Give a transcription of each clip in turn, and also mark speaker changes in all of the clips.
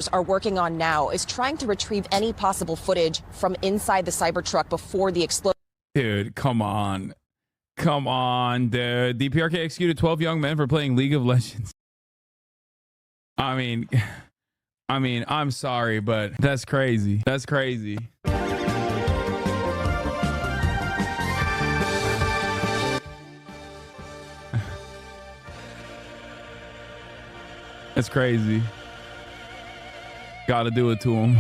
Speaker 1: are working on now is trying to retrieve any possible footage from inside the Cybertruck before the explosion.
Speaker 2: Dude, come on. Come on, dude. The PRK executed 12 young men for playing League of Legends. I mean, I'm sorry, but that's crazy. That's crazy. That's crazy. Gotta do it to him.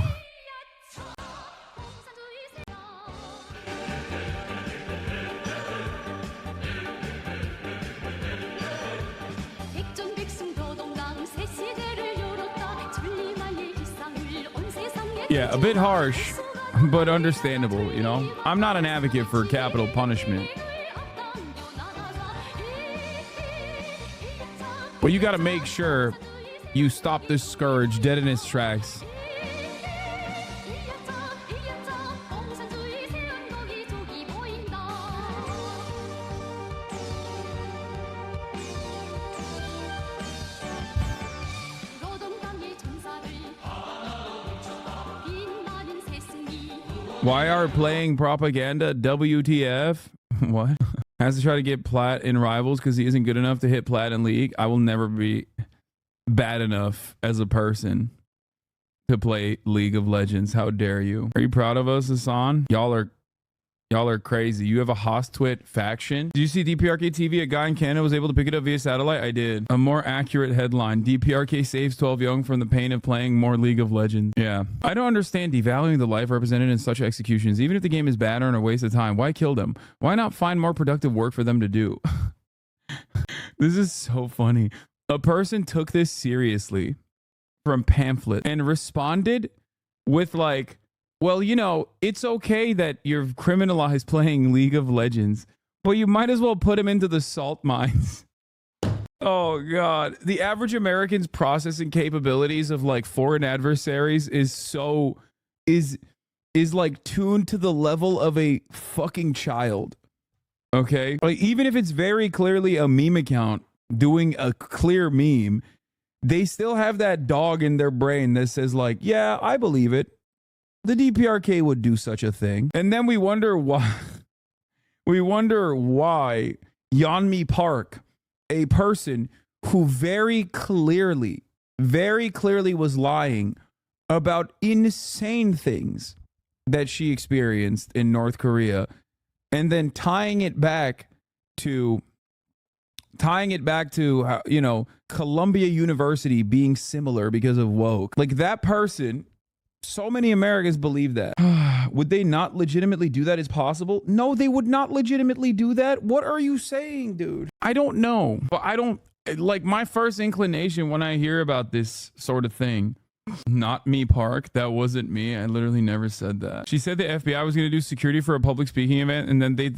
Speaker 2: Yeah, a bit harsh, but understandable, you know? I'm not an advocate for capital punishment. But you gotta make sure you stop this scourge dead in its tracks. Why are playing propaganda WTF? What? Has to try to get plat in rivals because he isn't good enough to hit plat in league. I will never be bad enough as a person to play League of Legends. How dare you? Are you proud of us, Hasan? Y'all are crazy. You have a Hostwit faction. Did you see DPRK TV? A guy in Canada was able to pick it up via satellite. I did. A more accurate headline. DPRK saves 12 young from the pain of playing more League of Legends. Yeah. I don't understand devaluing the life represented in such executions. Even if the game is bad or a waste of time, why kill them? Why not find more productive work for them to do? This is so funny. A person took this seriously from pamphlet and responded with like, well, you know, it's okay that you're criminalized playing League of Legends, but you might as well put him into the salt mines. Oh, God. The average American's processing capabilities of like foreign adversaries is like tuned to the level of a fucking child. Okay? Like, even if it's very clearly a meme account doing a clear meme, they still have that dog in their brain that says like, yeah, I believe it. The DPRK would do such a thing. And then we wonder why Yeonmi Park, a person who very clearly was lying about insane things that she experienced in North Korea, and then tying it back to you know, Columbia University being similar because of woke. Like that person. So many Americans believe that. Would they not legitimately do that as possible? No, they would not legitimately do that. What are you saying, dude? I don't know. But I don't, like, my first inclination when I hear about this sort of thing, not me, Park. That wasn't me. I literally never said that. She said the FBI was going to do security for a public speaking event, and then they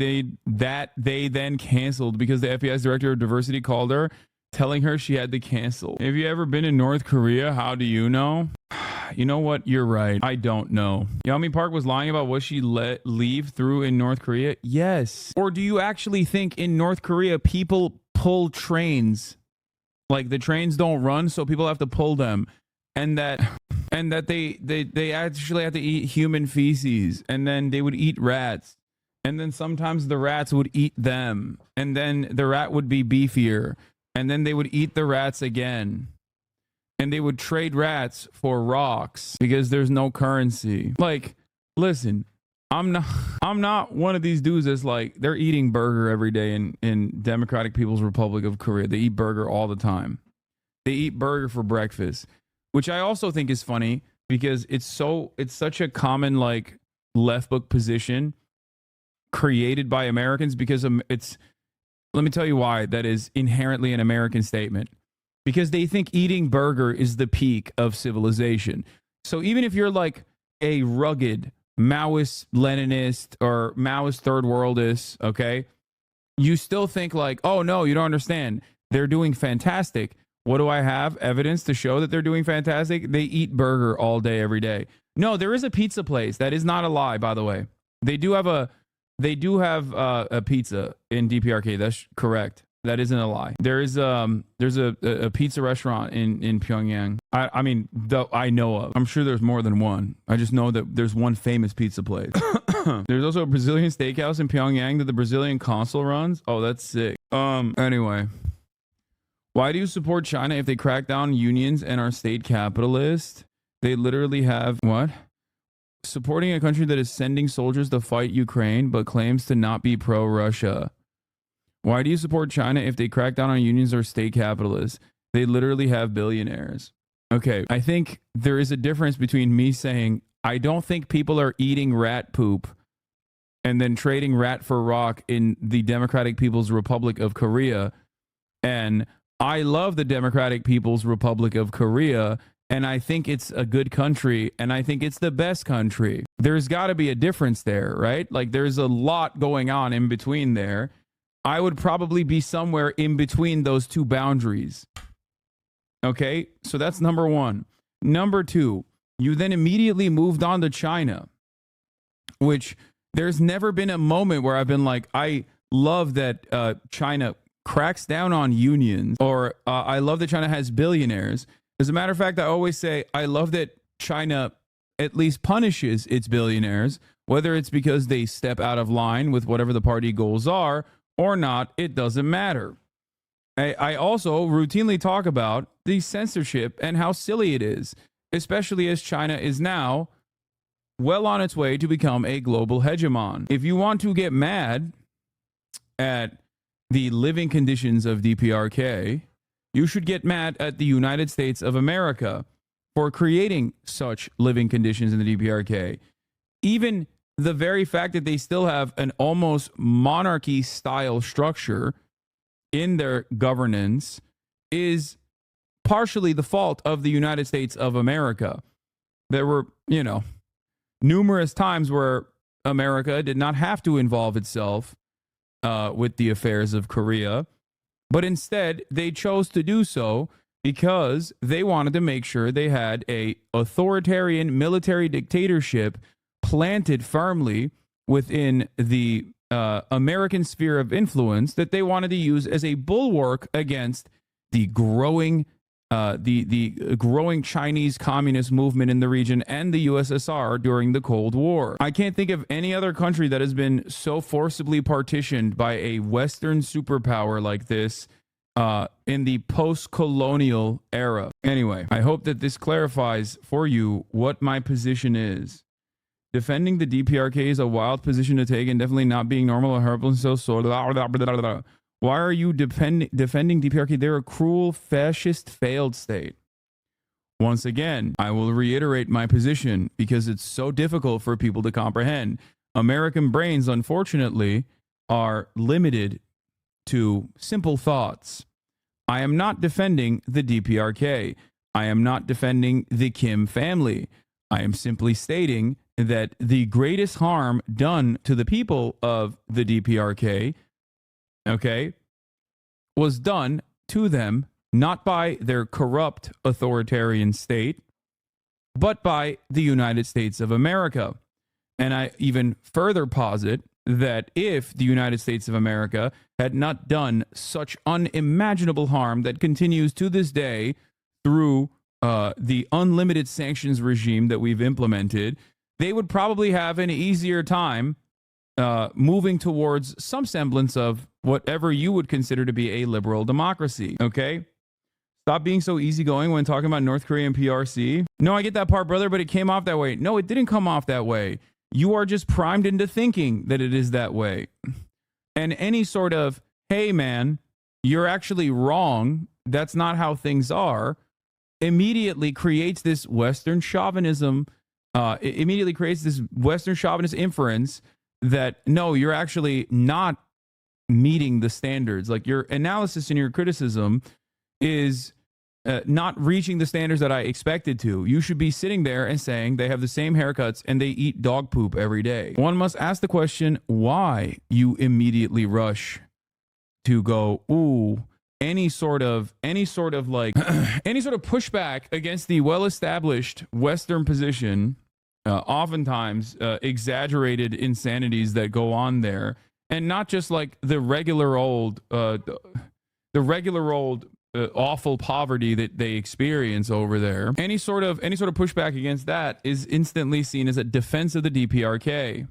Speaker 2: then canceled because the FBI's director of diversity called her, telling her she had to cancel. Have you ever been in North Korea? How do you know? You know what? You're right. I don't know. Yeonmi Park was lying about what she let leave through in North Korea? Yes. Or do you actually think in North Korea people pull trains? Like the trains don't run, so people have to pull them. And that they actually have to eat human feces. And then they would eat rats. And then sometimes the rats would eat them. And then the rat would be beefier. And then they would eat the rats again. And they would trade rats for rocks because there's no currency. Like, listen, I'm not one of these dudes that's like, they're eating burger every day in Democratic People's Republic of Korea. They eat burger all the time. They eat burger for breakfast, which I also think is funny because it's such a common like left book position created by Americans because let me tell you why that is inherently an American statement. Because they think eating burger is the peak of civilization. So even if you're like a rugged Maoist Leninist or Maoist third worldist, okay, you still think like, oh no, you don't understand. They're doing fantastic. What do I have? Evidence to show that they're doing fantastic? They eat burger all day, every day. No, there is a pizza place. That is not a lie, by the way. They do have a pizza in DPRK. That's correct. that isn't a lie. There's a pizza restaurant in Pyongyang. I mean, though I know of. I'm sure there's more than one. I just know that there's one famous pizza place. There's also a Brazilian steakhouse in Pyongyang that the Brazilian consul runs. Oh, that's sick. Anyway. Why do you support China if they crack down unions and are state capitalist? They literally have what? Supporting a country that is sending soldiers to fight Ukraine but claims to not be pro-Russia. Why do you support China if they crack down on unions or state capitalists? They literally have billionaires. Okay, I think there is a difference between me saying, I don't think people are eating rat poop and then trading rat for rock in the Democratic People's Republic of Korea, and I love the Democratic People's Republic of Korea, and I think it's a good country, and I think it's the best country. There's got to be a difference there, right? Like, there's a lot going on in between there. I would probably be somewhere in between those two boundaries. Okay, so that's number one. Number two, you then immediately moved on to China, which there's never been a moment where I've been like, I love that China cracks down on unions, or I love that China has billionaires. As a matter of fact, I always say I love that China at least punishes its billionaires, whether it's because they step out of line with whatever the party goals are or not, it doesn't matter. I also routinely talk about the censorship and how silly it is, especially as China is now well on its way to become a global hegemon. If you want to get mad at the living conditions of DPRK, you should get mad at the United States of America for creating such living conditions in the DPRK. Even the very fact that they still have an almost monarchy style structure in their governance is partially the fault of the United States of America. There were, numerous times where America did not have to involve itself with the affairs of Korea, but instead they chose to do so because they wanted to make sure they had a authoritarian military dictatorship planted firmly within the American sphere of influence that they wanted to use as a bulwark against the growing growing Chinese communist movement in the region and the USSR during the Cold War. I can't think of any other country that has been so forcibly partitioned by a Western superpower like this in the post-colonial era. Anyway, I hope that this clarifies for you what my position is. Defending the DPRK is a wild position to take and definitely not being normal or horrible and so. Why are you defending DPRK? They're a cruel, fascist, failed state. Once again, I will reiterate my position because it's so difficult for people to comprehend. American brains, unfortunately, are limited to simple thoughts. I am not defending the DPRK. I am not defending the Kim family. I am simply stating that the greatest harm done to the people of the DPRK, was done to them not by their corrupt authoritarian state, but by the United States of America. And I even further posit that if the United States of America had not done such unimaginable harm that continues to this day through the unlimited sanctions regime that we've implemented, they would probably have an easier time moving towards some semblance of whatever you would consider to be a liberal democracy, okay? Stop being so easygoing when talking about North Korea and PRC. No, I get that part, brother, but it came off that way. No, it didn't come off that way. You are just primed into thinking that it is that way. And any sort of, hey, man, you're actually wrong, that's not how things are, immediately creates this Western chauvinism, immediately creates this Western chauvinist inference that, no, you're actually not meeting the standards. Like, your analysis and your criticism is not reaching the standards that I expected to. You should be sitting there and saying they have the same haircuts and they eat dog poop every day. One must ask the question, why you immediately rush to go, ooh, any sort of like any sort of pushback against the well-established Western position, oftentimes exaggerated insanities that go on there, and not just like the regular old the regular old awful poverty that they experience over there. Any sort of pushback against that is instantly seen as a defense of the DPRK.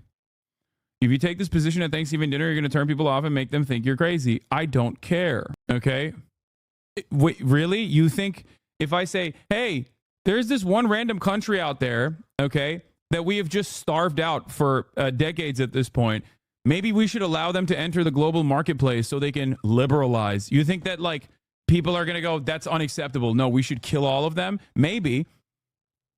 Speaker 2: If you take this position at Thanksgiving dinner, you're going to turn people off and make them think you're crazy. I don't care. Okay? Wait, really? You think if I say, hey, there's this one random country out there, okay, that we have just starved out for decades at this point, maybe we should allow them to enter the global marketplace so they can liberalize. You think that, like, people are going to go, that's unacceptable. No, we should kill all of them? Maybe.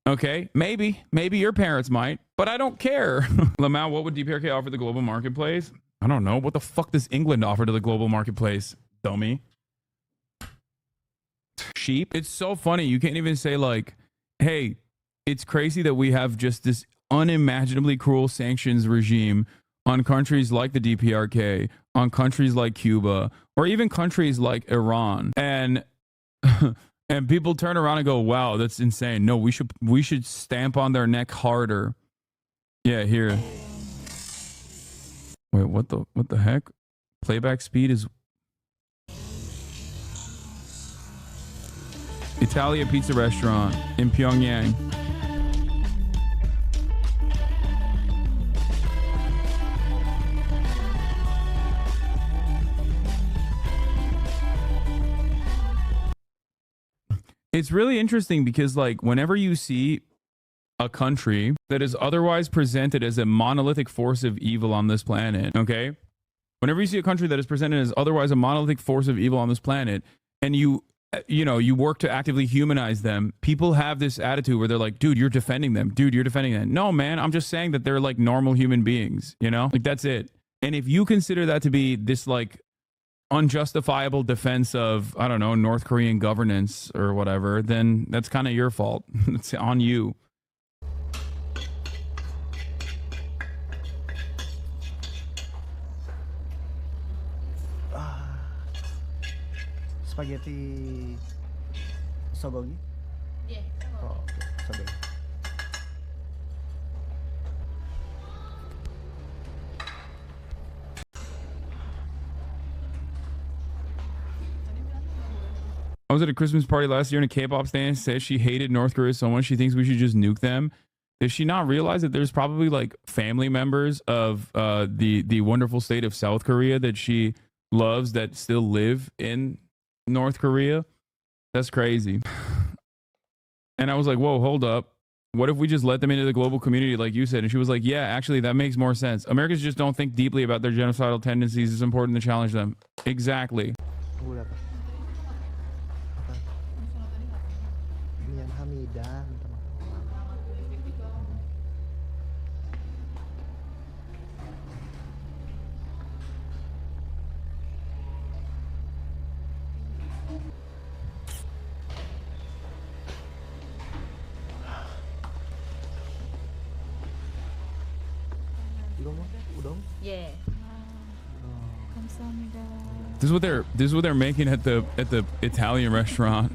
Speaker 2: Okay, maybe your parents might, but I don't care. Lamau, what would DPRK offer the global marketplace? I don't know. What the fuck does England offer to the global marketplace, dummy? Sheep? It's so funny. You can't even say, like, hey, it's crazy that we have just this unimaginably cruel sanctions regime on countries like the DPRK, on countries like Cuba, or even countries like Iran. And and people turn around and go, wow, that's insane. No, we should stamp on their neck harder. Yeah, here. Wait, what the heck? Playback speed is Italia Pizza Restaurant in Pyongyang. It's really interesting because, like, whenever you see a country that is otherwise presented as a monolithic force of evil on this planet, okay? Whenever you see a country that is presented as otherwise a monolithic force of evil on this planet, and you work to actively humanize them, people have this attitude where they're like, dude, you're defending them. Dude, you're defending them. No, man, I'm just saying that they're like normal human beings, you know? Like, that's it. And if you consider that to be this, like, unjustifiable defense of, I don't know, North Korean governance or whatever, then that's kind of your fault. It's on you.
Speaker 3: Spaghetti sogogi?
Speaker 4: Yeah.
Speaker 3: Oh, okay. Sogogi.
Speaker 2: I was at a Christmas party last year and a K-pop stan said she hated North Korea so much she thinks we should just nuke them. Does she not realize that there's probably like family members of the wonderful state of South Korea that she loves that still live in North Korea? That's crazy. And I was like, whoa, hold up. What if we just let them into the global community like you said? And she was like, yeah, actually, that makes more sense. Americans just don't think deeply about their genocidal tendencies. It's important to challenge them. Exactly.
Speaker 3: Gula pa. Yan Hamida. Udon?
Speaker 4: Yeah.
Speaker 5: 감사합니다.
Speaker 2: This is what they're making at the Italian restaurant.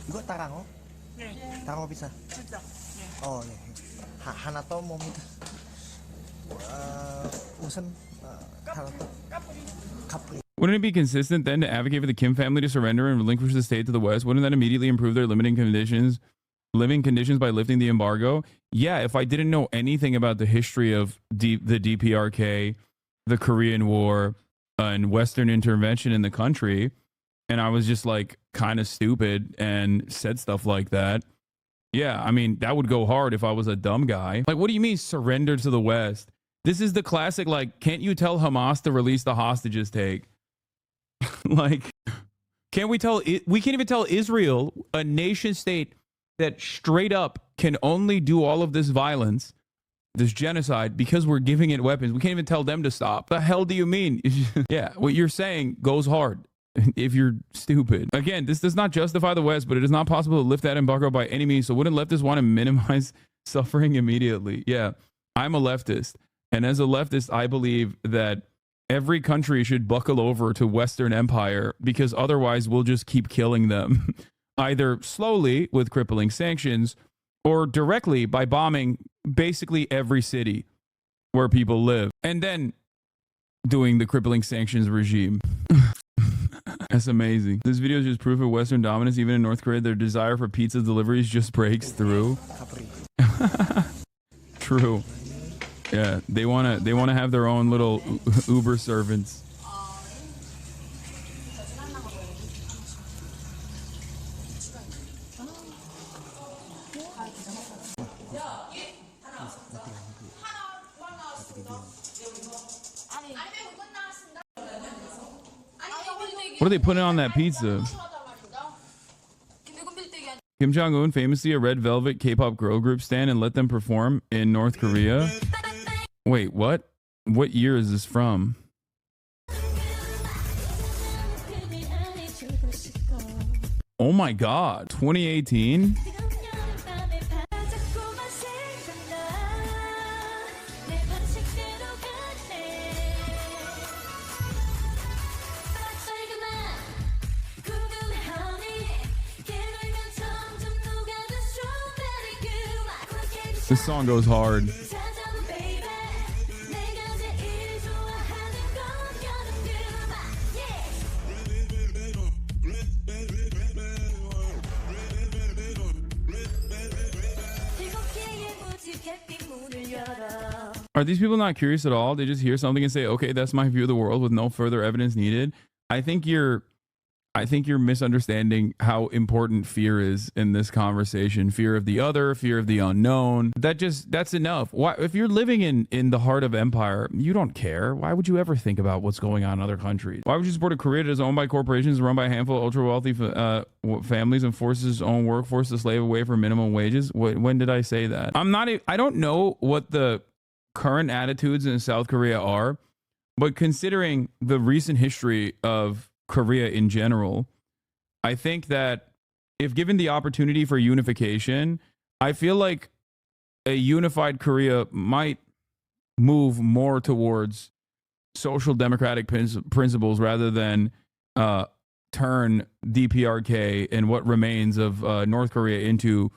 Speaker 3: 이거 따랑어?
Speaker 5: 네.
Speaker 3: 따랑어 비싸.
Speaker 5: 진짜. 네.
Speaker 3: 네. 하나 더 뭡니까? 우선 하나 더. 카프리.
Speaker 2: Wouldn't it be consistent then to advocate for the Kim family to surrender and relinquish the state to the West? Wouldn't that immediately improve their living conditions by lifting the embargo? Yeah, if I didn't know anything about the history of the DPRK, the Korean War, and Western intervention in the country, and I was just like kind of stupid and said stuff like that. Yeah, I mean, that would go hard if I was a dumb guy. Like, what do you mean surrender to the West? This is the classic, like, can't you tell Hamas to release the hostages take? Like, we can't even tell Israel, a nation state that straight up can only do all of this violence, this genocide, because we're giving it weapons. We can't even tell them to stop. The hell do you mean? Yeah, what you're saying goes hard if you're stupid. Again, this does not justify the West, but it is not possible to lift that embargo by any means. So wouldn't leftists want to minimize suffering immediately? Yeah. I'm a leftist. And as a leftist, I believe that every country should buckle over to Western empire because otherwise we'll just keep killing them, either slowly with crippling sanctions or directly by bombing basically every city where people live and then doing the crippling sanctions regime. That's amazing. This video is just proof of Western dominance. Even in North Korea, their desire for pizza deliveries just breaks through. True. Yeah, they wanna have their own little Uber servants. What are they putting on that pizza? Kim Jong-un famously a red velvet K-pop girl group stand and let them perform in North Korea. Wait, what? What year is this from? Oh my God, 2018? This song goes hard. Are these people not curious at all? They just hear something and say, okay, that's my view of the world with no further evidence needed. I think you're misunderstanding how important fear is in this conversation. Fear of the other, fear of the unknown. That's enough. Why, if you're living in the heart of empire, you don't care. Why would you ever think about what's going on in other countries? Why would you support a Korea that is owned by corporations, run by a handful of ultra wealthy families, and forces its own workforce to slave away for minimum wages? When did I say that? I don't know what the current attitudes in South Korea are, but considering the recent history of Korea in general, I think that if given the opportunity for unification, I feel like a unified Korea might move more towards social democratic principles rather than turn DPRK and what remains of North Korea into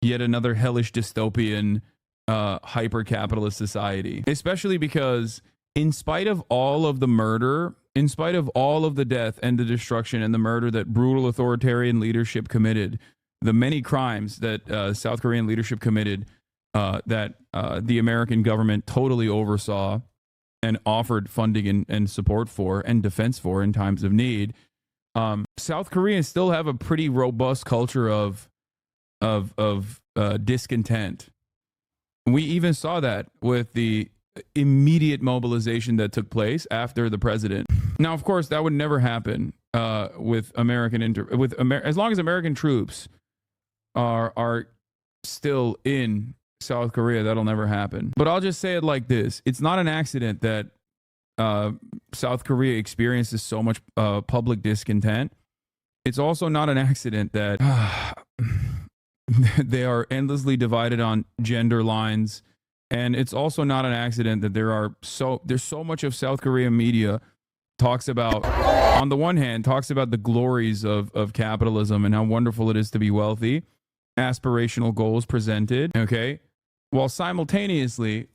Speaker 2: yet another hellish dystopian hyper-capitalist society. Especially because in spite of all of the murder, in spite of all of the death and the destruction and the murder that brutal authoritarian leadership committed, the many crimes that South Korean leadership committed that the American government totally oversaw and offered funding and support for and defense for in times of need, South Koreans still have a pretty robust culture of discontent. We even saw that with the immediate mobilization that took place after the president. Now, of course, that would never happen with as long as American troops are still in South Korea. That'll never happen. But I'll just say it like this: it's not an accident that South Korea experiences so much public discontent. It's also not an accident that they are endlessly divided on gender lines. And it's also not an accident that there's so much of South Korean media talks about, on the one hand, talks about the glories of capitalism and how wonderful it is to be wealthy, aspirational goals presented, okay? While simultaneously,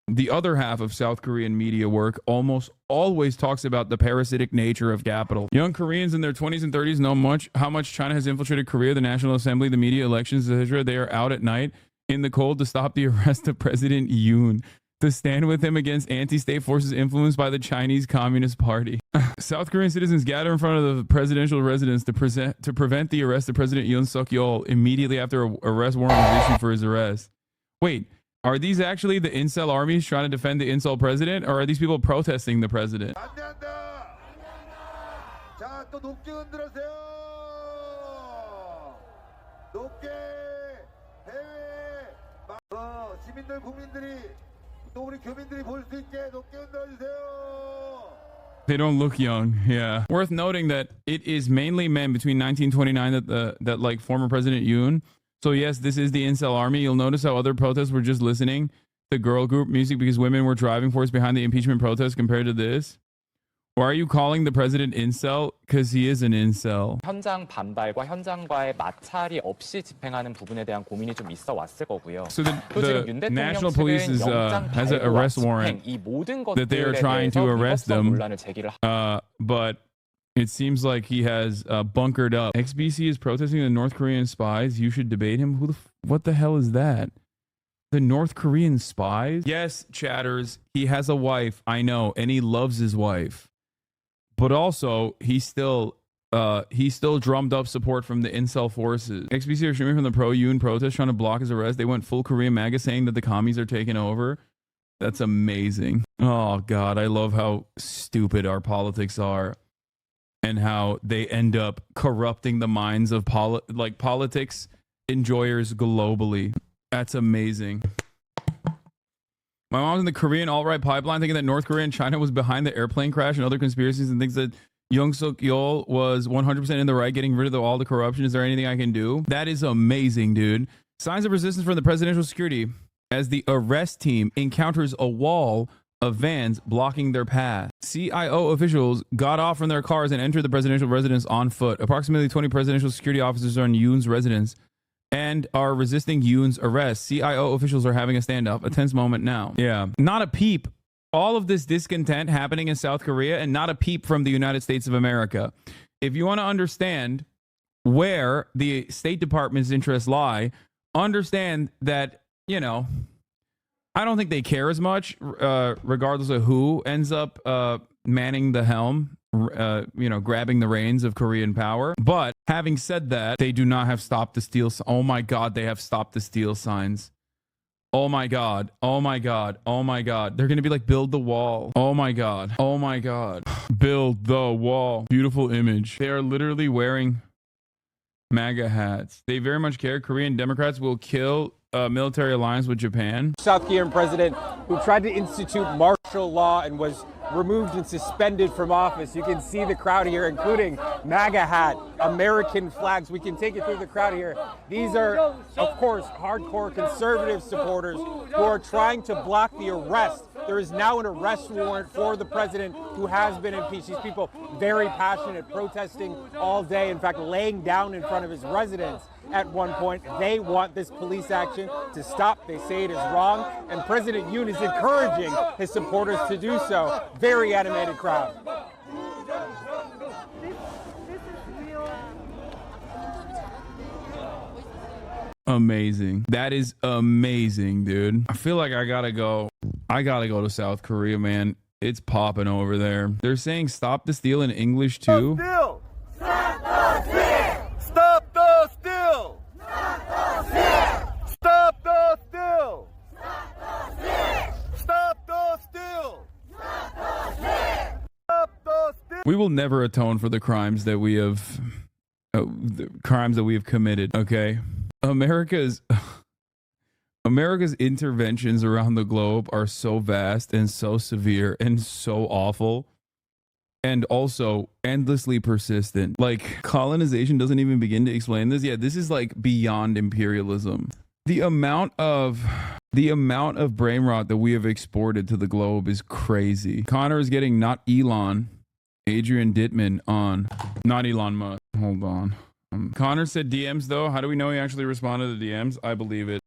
Speaker 2: the other half of South Korean media work almost always talks about the parasitic nature of capital. Young Koreans in their 20s and 30s know how much China has infiltrated Korea, the National Assembly, the media, elections, etc. They are out at night in the cold to stop the arrest of President Yoon, to stand with him against anti-state forces influenced by the Chinese Communist Party. South Korean citizens gather in front of the presidential residence to prevent the arrest of President Yoon Suk-yeol immediately after an arrest warrant was issued for his arrest. Wait, are these actually the incel armies trying to defend the incel president, or are these people protesting the president? They don't look young. Yeah. Worth noting that it is mainly men between 1929 that like former President Yoon. So yes, this is the incel army. You'll notice how other protests were just listening. the girl group music because women were driving force behind the impeachment protest compared to this? Or are you calling the president incel? Because he is an incel.
Speaker 4: 현장 반발과 현장과의 마찰이 없이 집행하는 부분에 대한 고민이 좀 있어 왔을 거고요.
Speaker 2: So the
Speaker 4: 또 지금 윤
Speaker 2: National
Speaker 4: 대통령
Speaker 2: Police
Speaker 4: 측은
Speaker 2: is,
Speaker 4: 영장
Speaker 2: has an
Speaker 4: 발부와
Speaker 2: arrest warrant
Speaker 4: 집행 이 모든
Speaker 2: that they are
Speaker 4: 것들에
Speaker 2: trying to
Speaker 4: 대해서
Speaker 2: arrest
Speaker 4: 위법성
Speaker 2: them.
Speaker 4: 논란을 제기를
Speaker 2: But it seems like he has bunkered up. XBC is protesting the North Korean spies. You should debate him. What the hell is that? The North Korean spies? Yes, chatters. He has a wife. I know, and he loves his wife. But also, he still drummed up support from the incel forces. XBC are streaming from the pro-UN protest trying to block his arrest. They went full Korean MAGA saying that the commies are taking over. That's amazing. Oh, God. I love how stupid our politics are and how they end up corrupting the minds of politics enjoyers globally. That's amazing. My mom's in the Korean alt-right pipeline thinking that North Korea and China was behind the airplane crash and other conspiracies and thinks that Young Suk Yeol was 100% in the right, getting rid of all the corruption. Is there anything I can do? That is amazing, dude. Signs of resistance from the presidential security as the arrest team encounters a wall of vans blocking their path. CIO officials got off from their cars and entered the presidential residence on foot. Approximately 20 presidential security officers are in Yoon's residence and are resisting Yoon's arrest. CIO officials are having a standoff. A tense moment now. Yeah. Not a peep. All of this discontent happening in South Korea and not a peep from the United States of America. If you want to understand where the State Department's interests lie, understand that, you know, I don't think they care as much, regardless of who ends up manning the helm, grabbing the reins of Korean power. But having said that, they do not have stop the steal. Oh my God, they have stop the steal signs. Oh my God. Oh my God. Oh my God. They're going to be like, build the wall. Oh my God. Oh my God. Build the wall. Beautiful image. They are literally wearing MAGA hats. They very much care. Korean Democrats will kill military alliance with Japan.
Speaker 5: South Korean president who tried to institute martial law and was removed and suspended from office. You can see the crowd here, including MAGA hat, American flags. We can take it through the crowd here. These are, of course, hardcore conservative supporters who are trying to block the arrest. There is now an arrest warrant for the president who has been impeached. These people very passionate, protesting all day, in fact, laying down in front of his residence. At one point, they want this police action to stop. They say it is wrong, and President Yoon is encouraging his supporters to do so. Very animated crowd.
Speaker 2: Amazing. That is amazing, dude. I feel like I gotta go to South Korea, man. It's popping over there. They're saying stop the steal in English too.
Speaker 6: Stop the steal! Stop the steal! Stop the steal! Stop the steal! Stop the steal!
Speaker 2: We will never atone for the crimes that we have committed, okay? America's interventions around the globe are so vast and so severe and so awful and also endlessly persistent. Like, colonization doesn't even begin to explain this. Yeah, this is like beyond imperialism. The amount of brain rot that we have exported to the globe is crazy. Connor is getting not Elon, Adrian Dittman on, not Elon Musk. Hold on. Connor said DMs though. How do we know he actually responded to DMs? I believe it.